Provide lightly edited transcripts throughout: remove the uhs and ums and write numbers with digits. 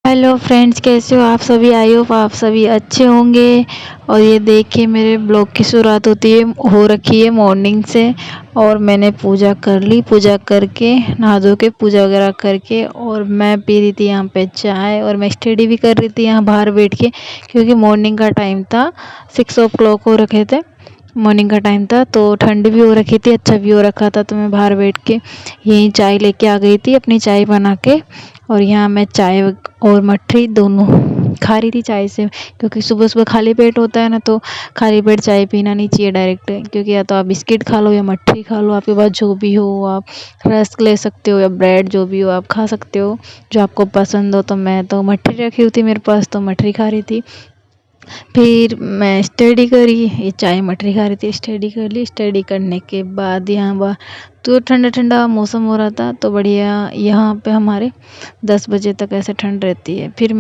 Hello friends, कैसे हो आप सभी। आई होप आप सभी अच्छे होंगे। और ये देखिए मेरे ब्लॉग की शुरुआत होती है हो रखी है मॉर्निंग से। और मैंने पूजा कर ली, पूजा करके नहा धो के पूजा वगैरह करके और मैं पी रही थी यहाँ पे चाय और मैं स्टडी भी कर रही थी यहाँ बाहर बैठ के, क्योंकि मॉर्निंग का टाइम था। 6 o'clock हो रखे थे, मॉर्निंग का टाइम था तो ठंड भी हो रखी थी, अच्छा भी हो रखा था। तो मैं बाहर बैठ के यहीं चाय लेके आ गई थी अपनी चाय बना के। और यहाँ मैं चाय और मठरी दोनों खा रही थी चाय से, क्योंकि सुबह सुबह खाली पेट होता है ना, तो खाली पेट चाय पीना नहीं चाहिए डायरेक्ट। क्योंकि या तो आप बिस्किट खा लो या मठरी खा लो, आपके पास जो भी हो। आप रस्क ले सकते हो या ब्रेड, जो भी हो आप खा सकते हो जो आपको पसंद हो। तो मैं तो मठरी रखी हुई थी मेरे पास, तो मठरी खा रही थी। फिर मैं स्टडी करी, ये चाय मटरी खा रही थी, स्टडी कर ली। स्टडी करने के बाद यहाँ तो ठंडा ठंडा मौसम हो रहा था, तो बढ़िया यहाँ पे हमारे 10 बजे तक ऐसे ठंड रहती है। फिर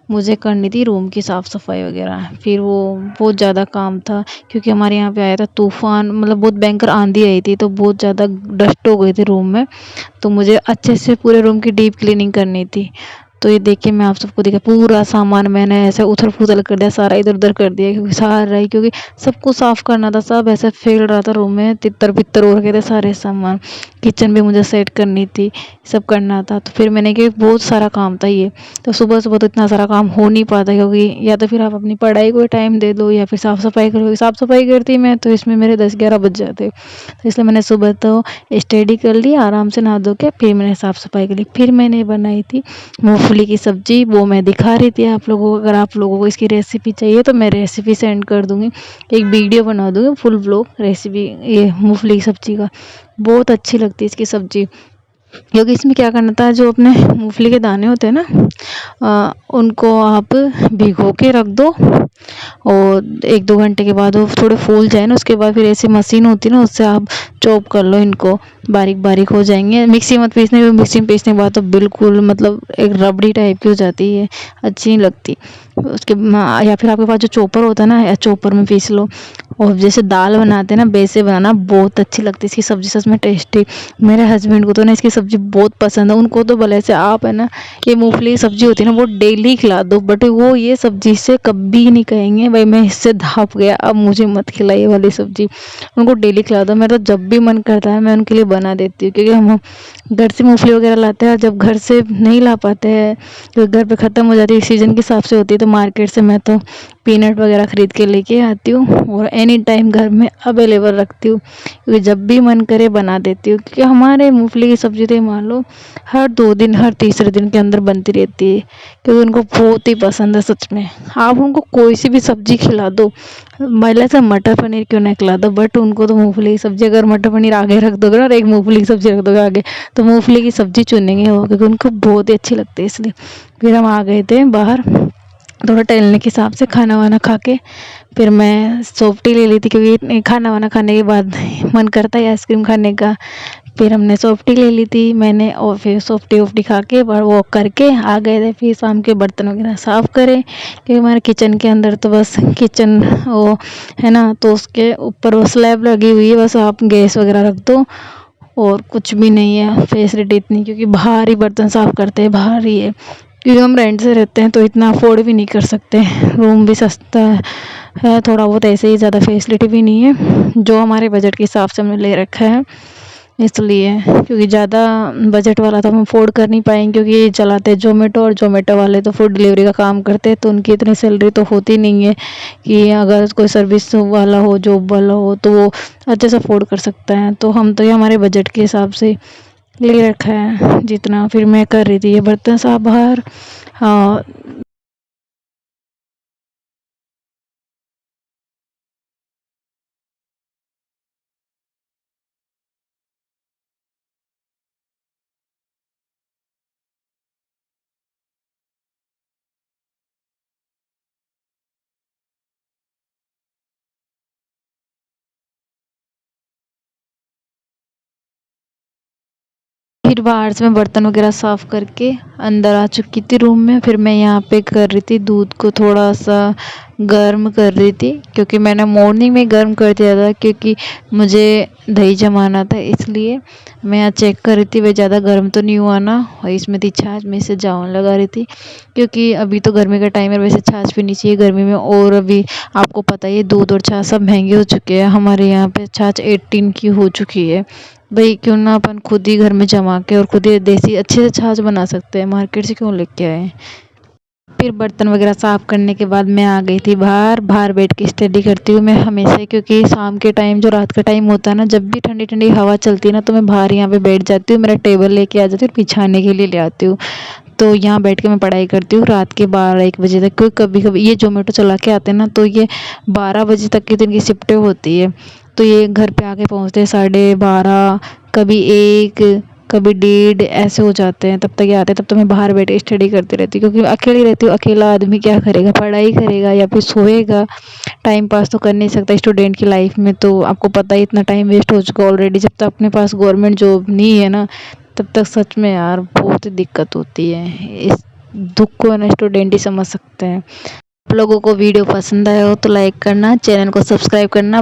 मुझे करनी थी रूम की साफ़ सफाई वगैरह। फिर वो बहुत ज़्यादा काम था, क्योंकि हमारे यहाँ पे आया था तूफ़ान, मतलब बहुत भयंकर आंधी आई थी, तो बहुत ज़्यादा डस्ट हो गई थी रूम में। तो मुझे अच्छे से पूरे रूम की डीप क्लीनिंग करनी थी। तो ये देखिए मैं आप सबको दिखा, पूरा सामान मैंने ऐसे उथल पुथल कर दिया, सारा इधर उधर कर दिया, क्योंकि सारा ही, क्योंकि सबको साफ करना था। सब ऐसे फैल रहा था रूम में, तितर बितर हो रखे थे सारे सामान। किचन भी मुझे सेट करनी थी, सब करना था। तो फिर मैंने कि बहुत सारा काम था ये। तो सुबह सुबह तो इतना सारा काम हो नहीं पाता, क्योंकि या तो फिर आप अपनी पढ़ाई को टाइम दे दो या फिर साफ़ सफाई करोगे। साफ़ सफाई करती मैं तो इसमें मेरे 10-11 बज जाते। तो इसलिए मैंने सुबह तो स्टडी कर ली, आराम से नहा धो के फिर मैंने साफ़ सफाई कर ली। फिर मैंने बनाई थी मूंगफली की सब्ज़ी, वो मैं दिखा रही थी आप लोगों को। अगर आप लोगों को इसकी रेसिपी चाहिए तो मैं रेसिपी सेंड कर दूँगी, एक वीडियो बना दूँगी फुल व्लॉग रेसिपी ये मूंगफली की सब्ज़ी का। बहुत अच्छी लगती है इसकी सब्ज़ी, क्योंकि इसमें क्या करना था, जो अपने मूंगफली के दाने होते हैं ना, उनको आप भिगो के रख दो। और 1-2 घंटे के बाद वो थोड़े फूल जाए ना, उसके बाद फिर ऐसी मशीन होती है ना, उससे आप चॉप कर लो इनको, बारीक बारीक हो जाएंगे। मिक्सी मत पीसने, क्योंकि मिक्सी में पीसने के बाद तो बिल्कुल मतलब एक रबड़ी टाइप की हो जाती है, अच्छी नहीं लगती। या फिर आपके पास जो चॉपर होता है ना, या चॉपर में पीस लो। और जैसे दाल बनाते हैं ना, वैसे बनाना, बहुत अच्छी लगती है इसकी सब्ज़ी, सच में टेस्टी। मेरे हस्बैंड को तो ना इसकी सब्ज़ी बहुत पसंद है, उनको तो भले से आप है ना, ये मूंगफली की सब्ज़ी होती है ना, वो डेली खिला दो, बट वो ये सब्ज़ी से कभी नहीं कहेंगे भाई मैं इससे धाप गया, अब मुझे मत खिला ये वाली सब्ज़ी। उनको डेली खिला दो। मेरा तो जब भी मन करता है मैं उनके लिए बना देती हूँ, क्योंकि हम घर से मूंगफली वगैरह लाते हैं, और जब घर से नहीं ला पाते हैं, क्योंकि घर पे ख़त्म हो जाती है, सीज़न के हिसाब से होती है, तो मार्केट से मैं तो पीनट वगैरह ख़रीद के लेके आती हूँ, और एनी टाइम घर में अवेलेबल रखती हूँ, क्योंकि जब भी मन करे बना देती हूँ। क्योंकि हमारे मूंगफली की सब्ज़ी तो मान लो हर 2 दिन, हर तीसरे दिन के अंदर बनती रहती है, क्योंकि उनको बहुत ही पसंद है सच में। आप उनको कोई सी भी सब्ज़ी खिला दो, भले से मटर पनीर क्यों ना खिला दो, बट उनको तो मूंगफली की सब्ज़ी, अगर मटर पनीर आगे रख दोगे ना और एक मूंगफली की सब्ज़ी रख दोगे आगे, तो मूंगफली की सब्ज़ी चुनेंगे वो, क्योंकि उनको बहुत ही अच्छी लगती है। इसलिए फिर हम आ गए थे बाहर थोड़ा टहलने के हिसाब से, खाना वाना खा के। फिर मैं सॉफ्ट टी ले ली थी, क्योंकि खाना वाना खाने के बाद मन करता है आइसक्रीम खाने का। फिर हमने सॉफ्ट टी ले ली थी मैंने, और फिर सॉफ्ट टी वॉफ्टी खा के बाहर वॉक करके आ गए थे। फिर शाम के बर्तन वगैरह साफ़ करें, क्योंकि हमारे किचन के अंदर तो बस किचन वो है ना, तो उसके ऊपर वो स्लैब लगी हुई है, बस आप गैस वगैरह रख दो और कुछ भी नहीं है फैसिलिटी इतनी। क्योंकि बाहर ही बर्तन साफ़ करते हैं, बाहर ही है, क्योंकि हम रेंट से रहते हैं तो इतना अफोर्ड भी नहीं कर सकते। रूम भी सस्ता है थोड़ा बहुत, ऐसे ही ज़्यादा फैसिलिटी भी नहीं है, जो हमारे बजट के हिसाब से हमने ले रखा है। इसलिए क्योंकि ज़्यादा बजट वाला तो हम अफोर्ड कर नहीं पाएंगे, क्योंकि ये चलाते हैं जोमेटो, और जोमेटो वाले तो फूड डिलीवरी का काम करते हैं, तो उनकी इतनी सैलरी तो होती नहीं है कि अगर कोई सर्विस वाला हो, जॉब वाला हो, तो वो अच्छे से अफोर्ड कर सकता है। तो हम तो ये हमारे बजट के हिसाब से ले रखा है जितना। फिर मैं कर रही थी ये बर्तन साफ बाहर। हाँ। फिर बाहर से मैं बर्तन वगैरह साफ़ करके अंदर आ चुकी थी रूम में। फिर मैं यहाँ पे कर रही थी दूध को थोड़ा-सा गर्म कर रही थी, क्योंकि मैंने मॉर्निंग में गर्म कर दिया था, क्योंकि मुझे दही जमाना था, इसलिए मैं यहाँ चेक कर रही थी वे ज़्यादा गर्म तो नहीं हुआ ना। और इसमें थी छाछ, मैं इसे जाऊन लगा रही थी, क्योंकि अभी तो गर्मी का टाइम है, वैसे छाछ पीनी चाहिए गर्मी में। और अभी आपको पता ही है दूध और छाछ सब महंगे हो चुके हैं। हमारे यहाँ पे छाछ 18 की हो चुकी है। भाई क्यों ना अपन खुद ही घर में जमा के और खुद ही देसी अच्छे से छाछ बना सकते हैं, मार्केट से क्यों लेके आए। फिर बर्तन वगैरह साफ़ करने के बाद मैं आ गई थी बाहर। बाहर बैठ के स्टडी करती हूँ मैं हमेशा ही, क्योंकि शाम के टाइम जो रात का टाइम होता है ना, जब भी ठंडी ठंडी हवा चलती है ना, तो मैं बाहर यहाँ पे बैठ जाती हूँ। मेरा टेबल लेके आ जाती हूँ, बिछाने के लिए ले आती हूँ। तो यहाँ बैठ के मैं पढ़ाई करती हूँ रात के 12-1 बजे तक। क्योंकि कभी कभी ये ज़ोमैटो चला के आते हैं ना, तो ये 12 बजे तक की तो इनकी शिफ्टें होती है। तो ये घर पे आके पहुँचते हैं 12:30, कभी 1, कभी 1:30 ऐसे हो जाते हैं। तब तक ये आते हैं, तब तो मैं बाहर बैठे स्टडी करती रहती हूँ, क्योंकि अकेली रहती हूँ। अकेला आदमी क्या करेगा, पढ़ाई करेगा या फिर सोएगा। टाइम पास तो कर नहीं सकता स्टूडेंट की लाइफ में। तो आपको पता ही इतना टाइम वेस्ट हो चुका ऑलरेडी। जब तक अपने पास गवर्नमेंट जॉब नहीं है ना, तब तक सच में यार बहुत ही दिक्कत होती है। इस दुख को ना स्टूडेंट ही समझ सकते हैं। आप लोगों को वीडियो पसंद आया हो तो लाइक करना, चैनल को सब्सक्राइब करना।